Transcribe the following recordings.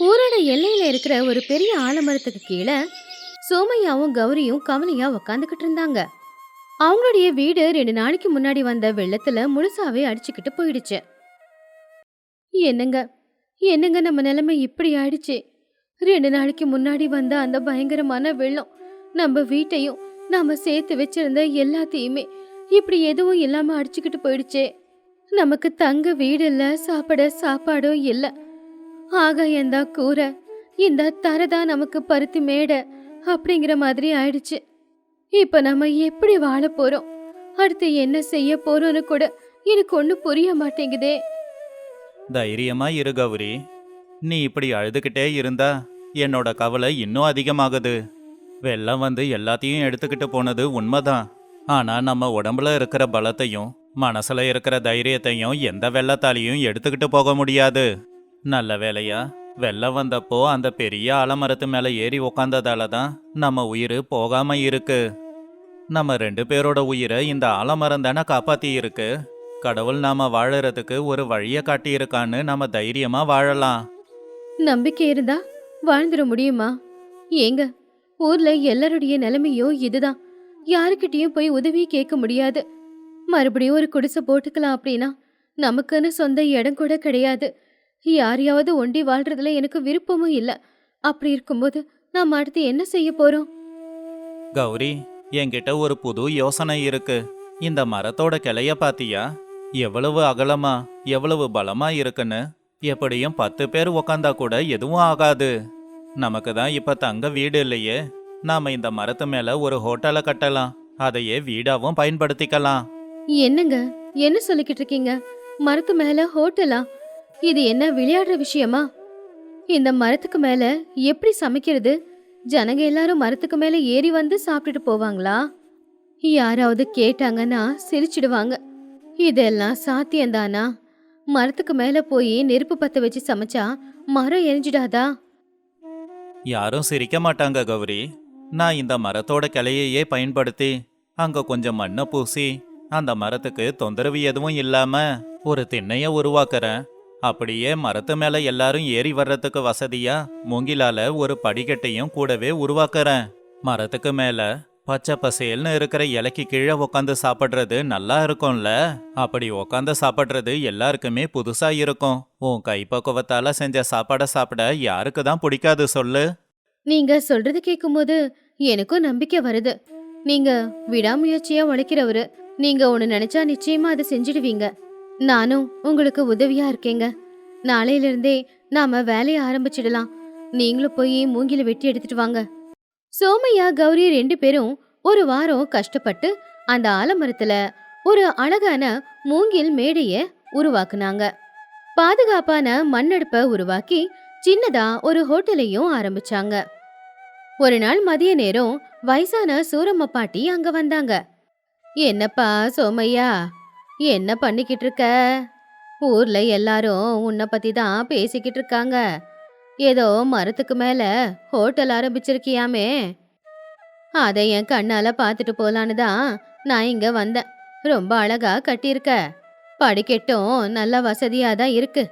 ஊரோட எல்லையில இருக்கிற ஒரு பெரிய ஆலமரத்துக்கு கீழே சோமையாவும் கௌரியும் கவலையா உக்காந்துக்கிட்டு இருந்தாங்க. அவங்களுடைய வீடு 2 நாளைக்கு முன்னாடி வந்த வெள்ளத்துல முழுசாவே அடிச்சுக்கிட்டு போயிடுச்சு. என்னங்க என்னங்க நம்ம நிலைமை இப்படி ஆயிடுச்சு. 2 நாளைக்கு முன்னாடி வந்த அந்த பயங்கரமான வெள்ளம் நம்ம வீட்டையும் நாம சேர்த்து வச்சிருந்த எல்லாத்தையுமே இப்படி எதுவும் இல்லாம அடிச்சுக்கிட்டு போயிடுச்சே. நமக்கு தங்க வீடு இல்ல, சாப்பிட சாப்பாடும் இல்ல. ஆகாயந்தா கூரை, இந்த தரதான் நமக்கு பருத்தி மேடை அப்படிங்கிற மாதிரி ஆயிடுச்சு. இப்ப நம்ம எப்படி வாழ போறோம், அடுத்து என்ன செய்ய போறோம்னு கூட எனக்கு ஒன்னும் புரிய மாட்டேங்குதே. தைரியமா இரு கௌரி. நீ இப்படி அழுதுகிட்டே இருந்தா என்னோட கவலை இன்னும் அதிகமாகுது. வெள்ளம் வந்து எல்லாத்தையும் எடுத்துக்கிட்டு போனது உண்மைதான். ஆனா நம்ம உடம்புல இருக்கிற பலத்தையும் மனசுல இருக்கிற தைரியத்தையும் எந்த வெள்ளத்தாலையும் எடுத்துக்கிட்டு போக முடியாது. நல்ல வேலையா வெள்ளம் வந்தப்போ அந்த பெரிய ஆலமரத்து மேல ஏறி உக்காந்ததால தான் நம்ம உயிர் போகாம இருக்கு. நம்ம 2 பேரோட உயிரை இந்த ஆலமரம் தானே காப்பாத்தி இருக்கு. கடவுள் நாம வாழறதுக்கு ஒரு வழிய காட்டி இருக்கான்னு நம்ம தைரியமா வாழலாம். நம்பிக்கை இருந்தா வாழ்ந்துட முடியுமா? ஏங்க, ஊர்ல எல்லாருடைய நிலைமையும் இதுதான். யாருக்கிட்டயும் போய் உதவி கேட்க முடியாது. மறுபடியும் ஒரு குடிசை போட்டுக்கலாம் அப்படின்னா நமக்குன்னு சொந்த இடம் கூட கிடையாது. யாரையாவது ஒண்டி வாழ்றதுல எனக்கு விருப்பமும் இல்ல. அப்படி இருக்கும்போது நாம அடுத்து என்ன செய்ய போறோம்? கௌரி, என்கிட்ட ஒரு புது யோசனை இருக்கு. இந்த மரத்தோட கிளைய பாத்தியா? எவ்வளவு அகலமா எவ்வளவு பலமா இருக்குன்னு. எப்படியும் 10 பேர் உக்காந்தா கூட எதுவும் ஆகாது. நமக்கு தான் இப்ப தங்க வீடு இல்லையே. நாம இந்த மரத்து மேல ஒரு ஹோட்டலை கட்டலாம். அதையே வீடாவும் பயன்படுத்திக்கலாம். என்னங்க, என்ன சொல்லிக்கிட்டு இருக்கீங்க? மரத்து மேல ஹோட்டலா? இது என்ன விளையாடுற விஷயமா? இந்த மரத்துக்கு மேல எப்படி சமைக்கிறது? ஜனங்க எல்லாரும் மரத்துக்கு மேல ஏறி வந்து சாப்பிட்டுட்டு போவாங்களா? யாராவது கேட்டாங்கன்னா சிரிச்சிடுவாங்க. இதெல்லாம் சாத்தியம்தானா? மரத்துக்கு மேல போய் நெருப்பு பத்த வச்சு சமைச்சா மரம் எரிஞ்சிடாதா? யாரும் சிரிக்க மாட்டாங்க கௌரி. நான் இந்த மரத்தோட கிளையையே பயன்படுத்தி அங்க கொஞ்சம் மண்ணை பூசி அந்த மரத்துக்கு தொந்தரவு எதுவும் இல்லாம ஒரு திண்ணைய உருவாக்குறேன். அப்படியே மரத்து மேல எல்லாரும் ஏறி வர்றதுக்கு வசதியா மூங்கிலால ஒரு படிக்கட்டையும் கூடவே உருவாக்குறேன். மரத்துக்கு மேல பச்சை பசேல்னு இருக்கிற இலைக்கு கீழே உக்காந்து சாப்பிட்றது நல்லா இருக்கும்ல. அப்படி உக்காந்து சாப்பிட்றது எல்லாருக்குமே புதுசா இருக்கும். உன் கைப்பக்குவத்தால செஞ்ச சாப்பாடை சாப்பிட யாருக்கு தான் பிடிக்காது சொல்லு? நீங்க சொல்றது கேக்கும்போது எனக்கும் நம்பிக்கை வருது. நீங்க விடாமுயற்சியா உழைக்கிறவரு. நீங்க ஒண்ணு நினைச்சா நிச்சயமா அதை செஞ்சிடுவீங்க. நானும் உங்களுக்கு உதவியா இருக்கேங்க. நாளையில இருந்தே நாம வேலையை ஆரம்பிச்சிடலாம். நீங்களும் போய் மூங்கில வெட்டி எடுத்துட்டு வாங்க. சோமையா கௌரி 2 பேரும் ஒரு வாரம் கஷ்டப்பட்டு அந்த ஆலமரத்துல ஒரு அழகான மூங்கில் மேடைய உருவாக்குனாங்க. பாதுகாப்பான மண்ணடுப்ப உருவாக்கி சின்னதா ஒரு ஹோட்டலையும் ஆரம்பிச்சாங்க. ஒரு நாள் மதிய நேரம் வயசான சூரம்ம பாட்டி அங்க வந்தாங்க. என்னப்பா சோமையா, என்ன பண்ணிக்கிட்டு இருக்க? ஊர்ல எல்லாரும் உன்னை பத்தி தான் பேசிக்கிட்டு இருக்காங்க. ஏதோ மரத்துக்கு மேல ஹோட்டல் ஆரம்பிச்சிருக்கியாமே. அதை என் கண்ணால பார்த்துட்டு போலான்னு தான் நான் இங்க வந்தேன். ரொம்ப அழகா கட்டியிருக்க. படிக்கட்டும் நல்ல வசதியா தான் இருக்கு.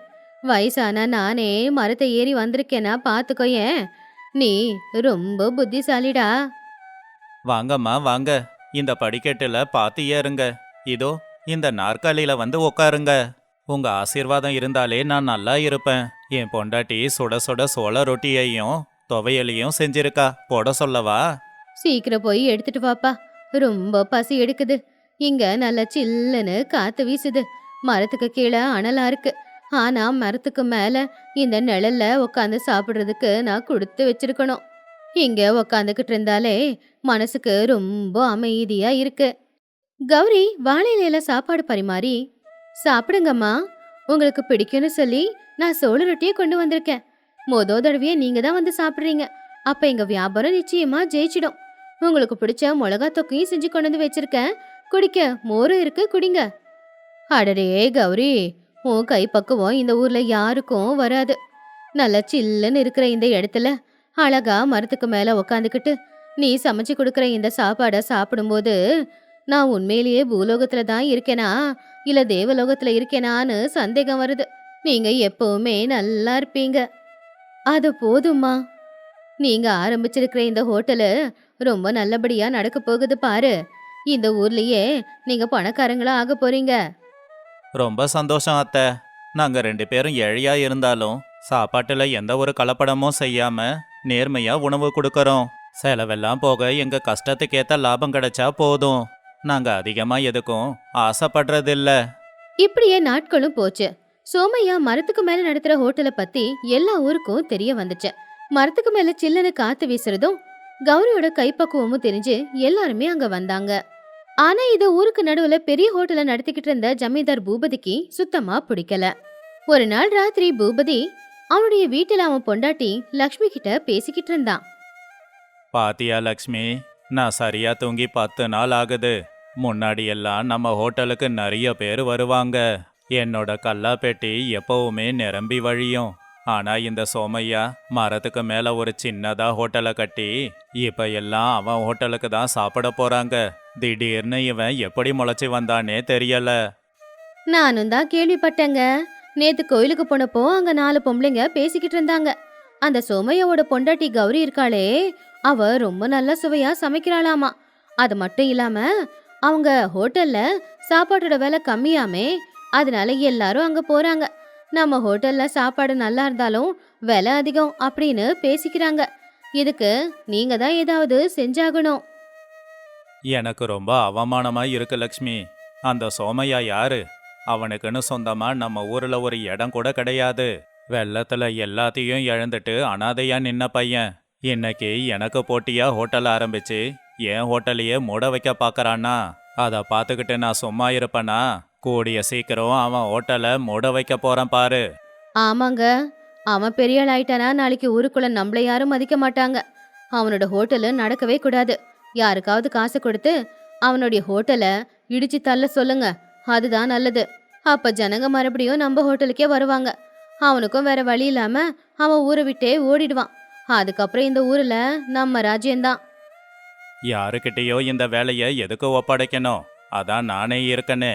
வயசான நானே மரத்தை ஏறி வந்திருக்கேனா பாத்துக்கோயேன். நீ ரொம்ப புத்திசாலிடா. வாங்கம்மா வாங்க. இந்த படிக்கட்டுல பாத்து ஏறுங்க. இதோ இந்த நாற்காலியில வந்து உக்காருங்க. உங்க ஆசீர்வாதம் இருந்தாலே நான் நல்லா இருப்பேன். என் பொண்டாட்டி சுட சுட சோள ரொட்டியையும் துவையலையும் செஞ்சிருக்கா. போட சொல்லவா? சீக்கிரம் போய் எடுத்துட்டு வாப்பா. ரொம்ப பசி எடுக்குது. இங்க நல்ல சில்லுன்னு காத்து வீசுது. மரத்துக்கு கீழே அனலா இருக்கு. ஆனா மரத்துக்கு மேல இந்த நிழல்ல உட்காந்து சாப்பிடுறதுக்கு நான் கொடுத்து வச்சிருக்கணும். இங்க உக்காந்துக்கிட்டு இருந்தாலே மனசுக்கு ரொம்ப அமைதியா இருக்கு. கௌரி வாழை இலையில சாப்பாடு பரிமாறி, சாப்பிடுங்கம்மா, உங்களுக்கு பிடிக்கும்னு சொல்லி நான் சோள ரொட்டியை கொண்டு வந்திருக்கேன். தடவையே நீங்க தான் வந்து சாப்பிடுறீங்க. அப்ப எங்க வியாபாரம் நிச்சயமா ஜெயிச்சிடும். உங்களுக்கு பிடிச்ச மிளகா தொக்கையும் செஞ்சு கொண்டு வந்து வச்சிருக்கேன். குடிக்க மோரும் இருக்கு, குடிங்க. அடடே கௌரி, உன் கைப்பக்குவம் இந்த ஊர்ல யாருக்கும் வராது. நல்லா சில்லுன்னு இருக்கிற இந்த இடத்துல அழகா மரத்துக்கு மேல உக்காந்துக்கிட்டு நீ சமைச்சு கொடுக்குற இந்த சாப்பாடை சாப்பிடும்போது நான் உண்மையிலேயே பூலோகத்துல தான் இருக்கேனா இல்ல தேவலோகத்துல இருக்கேனான்னு சந்தேகம் வருது. நீங்க எப்பவுமே நல்லா இருப்பீங்க. அது போதும்மா. நீங்க ஆரம்பிச்சிருக்கிற இந்த ஹோட்டலு ரொம்ப நல்லபடியா நடக்க போகுது பாரு. இந்த ஊர்லயே நீங்க பணக்காரங்களா ஆக போறீங்க. ரொம்ப சந்தோஷம் அத்தை. நாங்க 2 பேரும் ஏழையா இருந்தாலும் சாப்பாட்டுல எந்த ஒரு கலப்படமும் செய்யாம நேர்மையா உணவு கொடுக்கறோம். செலவெல்லாம் போக எங்க கஷ்டத்துக்கேத்த லாபம் கிடைச்சா போதும். நாங்க அதிகமா எதுக்கும் ஆசைப்படுறதில்ல. இப்படியே நாட்களும் போச்சு. சோமையா மரத்துக்கு மேல நடத்துற ஹோட்டலை பத்தி எல்லா ஊருக்கும் தெரிய வந்துச்சு. மரத்துக்கு மேல சில்லுன்னு காத்து வீசுறதும் கௌரியோட கைப்பக்குவமும் தெரிஞ்சு எல்லாருமே அங்க வந்தாங்க. ஆனா இது ஊருக்கு நடுவுல பெரிய ஹோட்டலை நடத்திக்கிட்டு இருந்த ஜமீன்தார் பூபதிக்கு சுத்தமா பிடிக்கல. ஒரு நாள் ராத்திரி பூபதி அவனுடைய வீட்டுல அவன் பொண்டாட்டி லக்ஷ்மி கிட்ட பேசிக்கிட்டு இருந்தான். பாத்தியா லக்ஷ்மி, நான் சரியா தூங்கி 10 நாள் ஆகுது. முன்னாடி எல்லாம் நம்ம ஹோட்டலுக்கு நிறைய பேர் வருவாங்க. என்னோட கல்லா பெட்டி எப்பவுமே நிரம்பி வழியும். ஆனா இந்த சோமையா மரத்துக்கு மேல ஒரு சின்னதா ஹோட்டலை கட்டி இப்ப எல்லாம் அவன் ஹோட்டலுக்கு தான் சாப்பிட போறாங்க. திடீர்னு இவன் எப்படி முளைச்சி வந்தானே தெரியல. நானும் தான் கேள்விப்பட்டேங்க. நேத்து கோயிலுக்கு போனப்போ அங்க 4 பொம்பளைங்க பேசிக்கிட்டு இருந்தாங்க. அந்த சோமையாவோட பொண்டாட்டி கௌரி இருக்காளே, அவ ரொம்ப நல்ல சுவையா சமைக்கிறாளாமா. அது மட்டும் இல்லாம அவங்க ஹோட்டல்ல சாப்பாட்டோட விலை கம்மியாமே, அதனால எல்லாரும் அங்க போறாங்க. நம்ம ஹோட்டல்ல சாப்பாடு நல்லா இருந்தாலும் விலை அதிகம் அப்படின்னு பேசிக்கிறாங்க. இதுக்கு நீங்க தான் ஏதாவது செஞ்சாகணும். எனக்கு ரொம்ப அவமானமா இருக்கு லக்ஷ்மி. அந்த சோமையா யாரு? அவனுக்குன்னு சொந்தமா நம்ம ஊர்ல ஒரு இடம் கூட கிடையாது. வெள்ளத்துல எல்லாத்தையும் இழந்துட்டு அனாதையா நின்ன பையன் இன்னைக்கு எனக்கு போட்டியா ஹோட்டல் ஆரம்பிச்சு என் ஹோட்டலையே மூட வைக்க பாக்கறான்னா அதை பார்த்துக்கிட்டு நான் சும்மா இருப்பேனா? கூடிய சீக்கிரம் அவன் ஹோட்டலை மூட வைக்க போறான் பாரு. ஆமாங்க, அவன் பெரிய ஆள் ஆயிட்டானா நாளைக்கு ஊருக்குள்ள நம்மள யாரும் மதிக்க மாட்டாங்க. அவனோட ஹோட்டலு நடக்கவே கூடாது. யாருக்காவது காசு கொடுத்து அவனுடைய ஹோட்டலை இடிச்சு தள்ள சொல்லுங்க. அதுதான் நல்லது. அப்ப ஜனங்க மறுபடியும் நம்ம ஹோட்டலுக்கே வருவாங்க. அவனுக்கும் வேற வழி இல்லாம அவன் ஊரை விட்டே ஓடிடுவான். அதுக்கப்புறம் இந்த ஊர்ல நம்ம ராஜ்யம்தான். யாருக்கிட்டேயோ இந்த வேலையை எதுக்கு ஒப்படைக்கணும்? அதான் நானே இருக்கனே.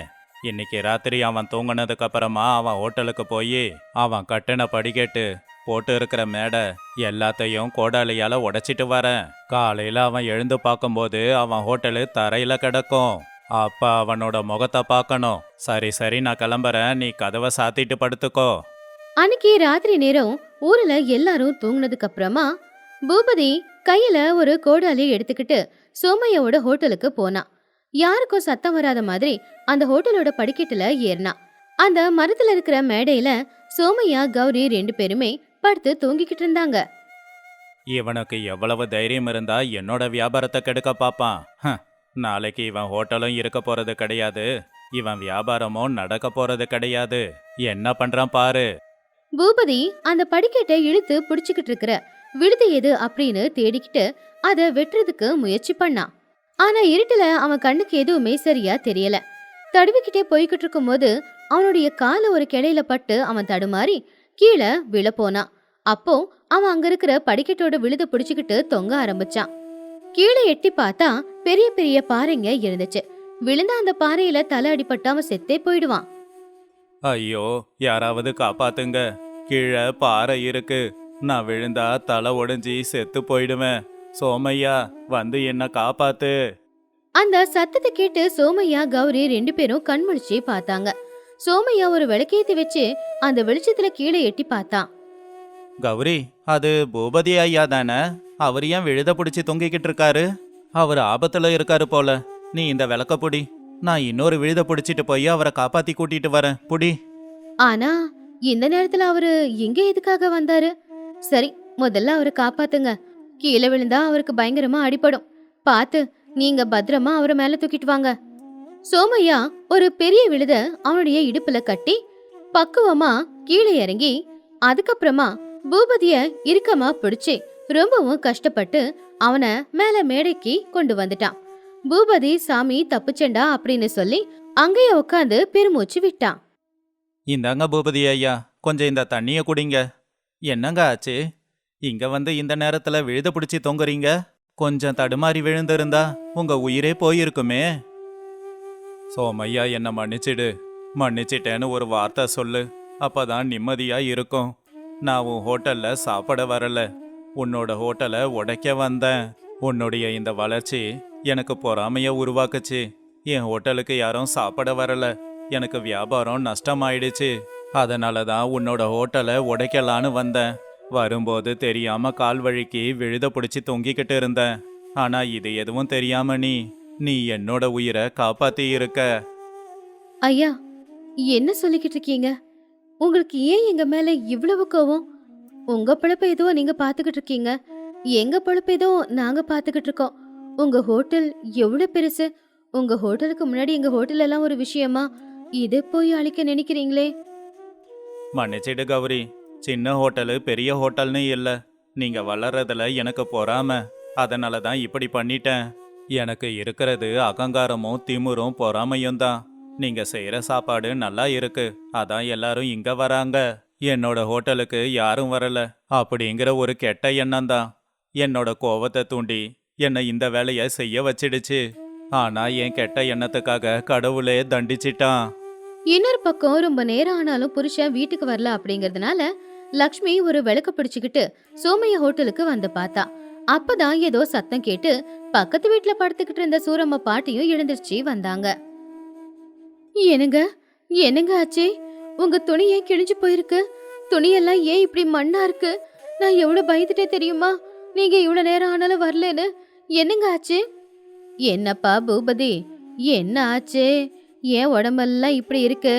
இன்னைக்கு ராத்திரி அவன் தூங்கினதுக்கு அப்புறமா அவன் ஹோட்டலுக்கு போய் அவன் கட்டின படிக்கட்டு போட்டு இருக்கிற மேடை எல்லாத்தையும் கோடாலியால உடைச்சிட்டு வரேன். காலையில அவன் எழுந்து பார்க்கும்போது அவன் ஹோட்டலு தரையில கிடக்கும். அப்ப அவனோட முகத்தை பார்க்கணும். சரி சரி, நான் கிளம்புறேன், நீ கதவை சாத்திட்டு படுத்துக்கோ. அன்னைக்கு ராத்திரி நேரம் ஊர்ல எல்லாரும் தூங்குனதுக்கு அப்புறமா பூபதி கையில ஒரு கோடாலி எடுத்துக்கிட்டு சோமையாவோட ஹோட்டலுக்கு போனான். யாருக்கும் சத்தம் வராத மாதிரி அந்த ஹோட்டலோட படிக்கட்டுல ஏறினான். அந்த மரத்துல இருக்கிற மேடையில சோமையா கௌரி 2 பேருமே படுத்து தூங்கிக்கிட்டு இருந்தாங்க. இவனுக்கு எவ்வளவு தைரியம் இருந்தா என்னோட வியாபாரத்தை கெடுக்க பாப்பான். நாளைக்கு இவன் ஹோட்டலும் இருக்க போறது கிடையாது, இவன் வியாபாரமும் நடக்க போறது கிடையாது. என்ன பண்றான் பாரு. பூபதி அந்த படிக்கட்டை இழுத்து புடிச்சுக்கிட்டு இருக்கிற விழுது எது அப்படின்னு தேடிக்கிட்டு அதை வெட்டுறதுக்கு முயற்சி பண்ணான். ஆனா இருட்டுல அவன் கண்ணுக்கு எதுவுமே சரியா தெரியல. தடுவிக்கிட்டே போய்கிட்டு இருக்கும் போது அவனுடைய கால ஒரு கிளையில பட்டு அவன் தடுமாறி கீழே விழ போனான். அப்போ அவன் அங்க இருக்கிற படிக்கட்டோட விழுத புடிச்சுக்கிட்டு தொங்க ஆரம்பிச்சான். கீழே எட்டி பார்த்தா பெரிய பெரிய பாறைங்க இருந்துச்சு. விழுந்த அந்த பாறையில தலை அடிபட்டு அவன் செத்தே போயிடுவான். ஐயோ, யாராவது காப்பாத்துங்க, கீழே பாறை இருக்கு, நான் விழுந்தா தலை உடைஞ்சி செத்து போயிடுவேன். சோமையா, வந்து என்ன காப்பாத்து. அந்த சத்தத்தை கேட்டு சோமையா கௌரி 2 பேரும் கண்முழிச்சு பார்த்தாங்க. சோமையா ஒரு விளக்கேத்தி வச்சு அந்த வெளிச்சத்துல கீழே எட்டி பார்த்தான். கௌரி, அது பூபதி ஐயா தானே? அவர் ஏன் விழுத பிடிச்சி தொங்கிக்கிட்டு இருக்காரு? அவர் ஆபத்துல இருக்காரு போல. நீ இந்த விளக்க புடி, நான் இன்னொரு விழுத பிடிச்சிட்டு போய் அவரை காப்பாத்தி கூட்டிட்டு வரேன். புடி. ஆனா இந்த நேரத்துல அவரு எங்க எதுக்காக வந்தாரு? சரி, முதல்ல அவரை காப்பாத்துங்க. கீழே விழுந்தா அவருக்கு பயங்கரமா அடிபடும். பார்த்து நீங்க பத்திரமா அவரை மேல தூக்கிட்டு வாங்க. சோமையா ஒரு பெரிய விழுத அவனுடைய இடுப்புல கட்டி பக்குவமா கீழே இறங்கி அதுக்கப்புறமா பூபதிய இறுக்கமா பிடிச்சு ரொம்பவும் கஷ்டப்பட்டு அவனை மேல மேடைக்கு கொண்டு வந்துட்டான். பூபதி சாமி தப்புச்சண்டா அப்படின்னு சொல்லி அங்கேயே உட்காந்து பெருமூச்சு விட்டான். இந்தாங்க பூபதி ஐயா, கொஞ்சம் இந்த தண்ணிய குடிங்க. என்னங்க ஆச்சு? இங்க வந்து இந்த நேரத்துல விழுத பிடிச்சி தொங்குறீங்க? கொஞ்சம் தடுமாறி விழுந்திருந்தா உங்க உயிரே போயிருக்குமே. சோமையா, என்ன மன்னிச்சிடு. மன்னிச்சிட்டேன்னு ஒரு வார்த்தை சொல்லு, அப்பதான் நிம்மதியா இருக்கும். நான் உன் ஹோட்டல்ல சாப்பிட வரல, உன்னோட ஹோட்டலை உடைக்க வந்தேன். உன்னுடைய இந்த வளர்ச்சி எனக்கு பொறாமைய உருவாக்குச்சு. என் ஹோட்டலுக்கு யாரும் சாப்பிட வரல, எனக்கு வியாபாரம் நஷ்டமாயிடுச்சு. அதனால தான் உன்னோட ஹோட்டலை உடைக்கலான்னு வந்தேன். வரும்போது தெரியாம கால் வழிக்கு விழுத பிடிச்சி தொங்கிக்கிட்டு இருந்தேன். ஆனா இது எதுவும் தெரியாம நீ என்னோட உயிரை காப்பாத்தி இருக்க. ஐயா, என்ன சொல்லிக்கிட்டு இருக்கீங்க? உங்களுக்கு ஏன் எங்க மேல இவ்வளவு கோவம்? உங்க பொழப்ப ஏதோ நீங்க பாத்துக்கிட்டு இருக்கீங்க, எங்க பொழப்ப ஏதோ நாங்க பாத்துக்கிட்டு இருக்கோம். உங்க ஹோட்டல் எவ்வளவு பெருசு! உங்க ஹோட்டலுக்கு முன்னாடி எங்க ஹோட்டல் எல்லாம் ஒரு விஷயமா? இதை போய் அழிக்க நினைக்கிறீங்களே? மன்னிச்சிடு கௌரி, சின்ன ஹோட்டலு பெரிய ஹோட்டல்னு இல்ல. நீங்க வளர்றதுல எனக்கு பொறாம, அதனால தான் இப்படி பண்ணிட்டேன். எனக்கு இருக்கிறது அகங்காரமும் திமிரும் பொறாமையும் தான். நீங்க செய்யற சாப்பாடு நல்லா இருக்கு, அதான் எல்லாரும் இங்க வராங்க. என்னோட ஹோட்டலுக்கு யாரும் வரல அப்படிங்கிற ஒரு கெட்ட எண்ணம் தான் என்னோட கோவத்தை தூண்டி என்னை இந்த வேலையை செய்ய வச்சிடுச்சு. ஆனா என் கெட்ட எண்ணத்துக்காக கடவுளே தண்டிச்சிட்டான். இன்னொரு பக்கம் ரொம்ப நேரம் ஆனாலும் புருஷன் வீட்டுக்கு வரல அப்படிங்கறதுனால லக்ஷ்மி ஒரு விளக்க பிடிச்சுக்கிட்டு சோமையா ஹோட்டலுக்கு வந்து பார்த்தா. அப்பதான் ஏதோ சத்தம் கேட்டு பக்கத்து வீட்டுல படுத்துக்கிட்டு இருந்த சூரம்மா பாட்டியும் எழுந்திருச்சு வந்தாங்க. என்னங்க, என்னங்க ஆச்சே? உங்க துணி ஏன் கிழிஞ்சு போயிருக்கு? துணியெல்லாம் ஏன் இப்படி மண்ணா இருக்கு? நான் எவ்வளவு பயந்துட்டே தெரியுமா, நீங்க இவ்வளவு நேரம் ஆனாலும் வரலன்னு. என்னங்க ஆச்சு? என்னப்பா பூபதி, என்ன ஆச்சு? ஏன் உடம்பெல்லாம் இப்படி இருக்கு?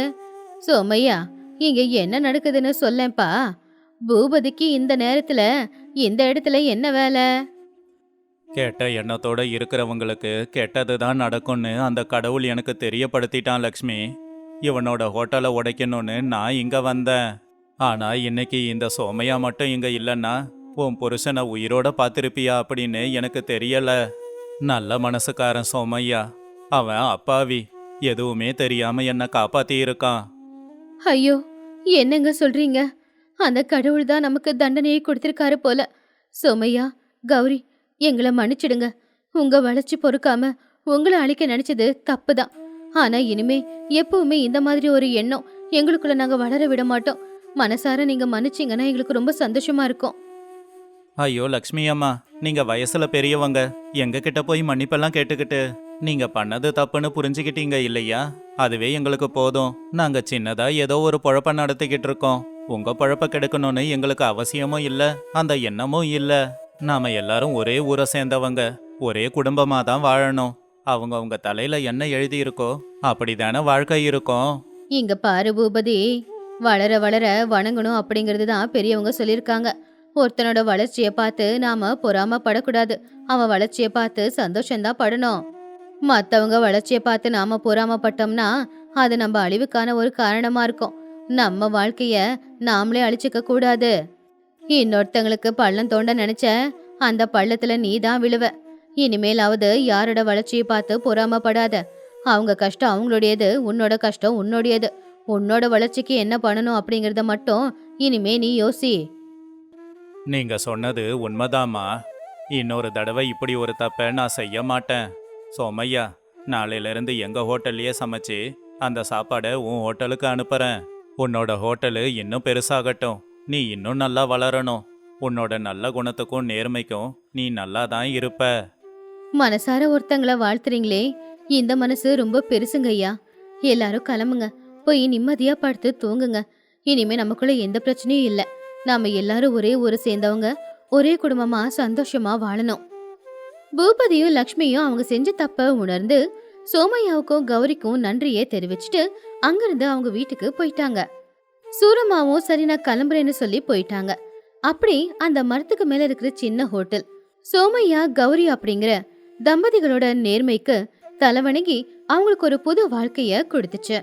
சோமையா, இங்க என்ன நடக்குதுன்னு சொல்லேன்ப்பா. பூபதிக்கு இந்த நேரத்துல இந்த இடத்துல என்ன வேலை? கெட்ட எண்ணத்தோட இருக்கிறவங்களுக்கு கெட்டது தான் நடக்கும்னு அந்த கடவுள் எனக்கு தெரியப்படுத்திட்டான் லக்ஷ்மி. இவனோட ஹோட்டலை உடைக்கணும்னு நான் இங்க வந்தேன். ஆனா இன்னைக்கு இந்த சோமையா மட்டும் இங்க இல்லைன்னா உன் புருஷனை உயிரோட பார்த்திருப்பியா அப்படின்னு எனக்கு தெரியல. நல்ல மனசுக்காரன் சோமையா, அவன் அப்பாவி, எதுவுமே தெரியாம என்னை காப்பாத்தி இருக்கான். ஐயோ, என்னங்க சொல்றீங்க? அந்த கடவுள் தான் நமக்கு தண்டனையை கொடுத்திருக்காரு போல. சோமையா, கௌரி, எங்களை மன்னிச்சிடுங்க. உங்க வளர்ச்சி பொறுக்காம உங்களை அழிக்க நினைச்சது தப்புதான். ஆனா இனிமே எப்பவுமே இந்த மாதிரி ஒரு எண்ணம் எங்களுக்குள்ள நாங்க வளர விட மாட்டோம். மனசார நீங்க மன்னிச்சீங்கன்னா எங்களுக்கு ரொம்ப சந்தோஷமா இருக்கும். ஐயோ லக்ஷ்மி அம்மா, நீங்க வயசுல பெரியவங்க, எங்க கிட்ட போய் மன்னிப்பெல்லாம் கேட்டுக்கிட்டு நீங்க பண்ணது தப்புன்னு புரிஞ்சுக்கிட்டீங்க இல்லையா? அதுவே எங்களுக்கு போதும். நாங்க சின்னதா ஏதோ ஒரு பொழப்ப நடத்திக்கிட்டு இருக்கோம். உங்க பொழப்ப கெடுக்கணும்னு எங்களுக்கு அவசியமும் இல்ல, அந்த எண்ணமும் இல்ல. நாம எல்லாரும் ஒரே ஊரை சேர்ந்தவங்க, ஒரே குடும்பமா தான் வாழணும். அவங்க தலையில என்ன எழுதி இருக்கோ அப்படிதானே வாழ்க்கை இருக்கும். இங்க பாரு பூபதி, வளர வளர வணங்கணும் அப்படிங்கிறது தான் பெரியவங்க சொல்லியிருக்காங்க. ஒருத்தனோட வளர்ச்சியை பார்த்து நாம பொறாம படக்கூடாது, அவன் வளர்ச்சியை பார்த்து சந்தோஷம்தான் படணும். மத்தவங்க வளர்ச்சியை பார்த்து நாம பொறாமப்பட்டோம்னா அது நம்ம அழிவுக்கான ஒரு காரணமா இருக்கும். நம்ம வாழ்க்கைய நாமளே அழிச்சுக்க கூடாது. இன்னொருத்தங்களுக்கு பள்ளம் தோண்ட நினைச்ச அந்த பள்ளத்துல நீ தான் விழுவ. இனிமேலாவது யாரோட வளர்ச்சியை பார்த்து பொறாமப்படாத. அவங்க கஷ்டம் அவங்களுடையது, உன்னோட கஷ்டம் உன்னோடையது. உன்னோட வளர்ச்சிக்கு என்ன பண்ணணும் அப்படிங்கறத மட்டும் இனிமே நீ யோசி. நீங்க சொன்னது உண்மைதாம்மா. இன்னொரு தடவை இப்படி ஒரு தப்பை நான் செய்ய மாட்டேன். சோமையா, நாளையிலிருந்து எங்க ஹோட்டல்லையே சமைச்சு அந்த சாப்பாடை உன் ஹோட்டலுக்கு அனுப்புறேன். உன்னோட ஹோட்டலு இன்னும் பெருசாகட்டும், நீ இன்னும் நல்லா வளரணும். உன்னோட நல்ல குணத்துக்கும் நேர்மைக்கும் நீ நல்லா தான் இருப்ப. மனசார ஒருத்தங்கள வாழ்த்துறீங்களே, இந்த மனசு ரொம்ப பெருசுங்க ஐயா. எல்லாரும் கிளம்புங்க, போய் நிம்மதியா படுத்து தூங்குங்க. இனிமே நமக்குள்ள எந்த பிரச்சனையும் இல்ல. நாம எல்லாரும் ஒரே ஊரை சேர்ந்தவங்க, ஒரே குடும்பமா சந்தோஷமா வாழணும். பூபதியும் லக்ஷ்மியும் அவங்க செஞ்ச தப்ப உணர்ந்து சோமையாவுக்கும் கௌரிக்கும் நன்றியை தெரிவிச்சுட்டு அங்கிருந்து அவங்க வீட்டுக்கு போயிட்டாங்க. சூரமாவும் சரி நான் கிளம்புறேன்னு சொல்லி போயிட்டாங்க. அப்படி அந்த மரத்துக்கு மேல இருக்கிற சின்ன ஹோட்டல் சோமையா கௌரி அப்படிங்கிற தம்பதிகளோட நேர்மைக்கு தலைவணங்கி அவங்களுக்கு ஒரு புது வாழ்க்கைய கொடுத்துச்சு.